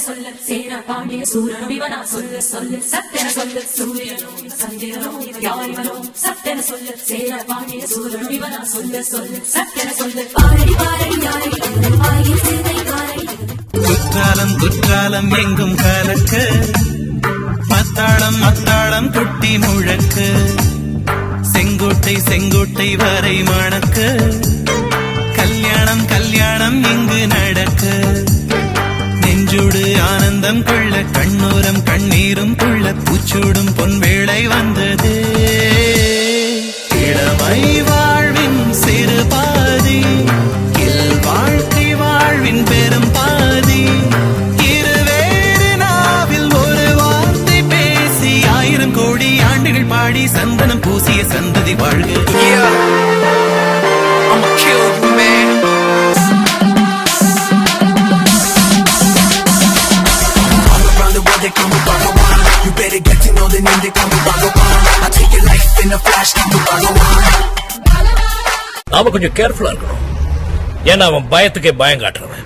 சொல்லு சேர பாண்டிய சூரனும் இவனா சொல்லு சொல்லு சத்தென சொல்லு சூரியனோ சந்திரனோ யாரிவனோ சத்தென சொல்லு சேர பாண்டிய சூரனும் இவனா சொல்லு சொல்லு சத்தென சொல்லு பாரடி பாரடி யாரடி ஆயில் சிந்தை காரடி குற்றாலம் குற்றாலம் எங்கும் கலக்க மத்தாளம் மத்தாளம் கொட்டி முழக்க செங்கோட்டை செங்கோட்டை வரை மணக்க கல்யாணம் கல்யாணம் இங்கு நடக்க நெஞ்சோடு ஆனந்தம் கொள்ள கண்ணோரம் கண்ணீரும் கொள்ள பூச்சூடும் பொன்வேளை வந்தது இளமை வாழ்வின் சிறு பாதி வாழ்க்கை வாழ்வின் பெரும் பாதி இருவேறு நாவில் ஒரு வார்த்தை பேசி 1000 கோடி ஆண்டுகள் பாடி சந்தனம் பூசிய சந்ததி வாழ்க You better get to know the name, they call me Bhagavan. I take your life in a flash, keep the Bhagavan. நாம கொஞ்சம் கேர்ஃபுல்லா இருக்கணும். ஏன்னா அவன் பயத்துக்கே பயம் காட்டுறவன்.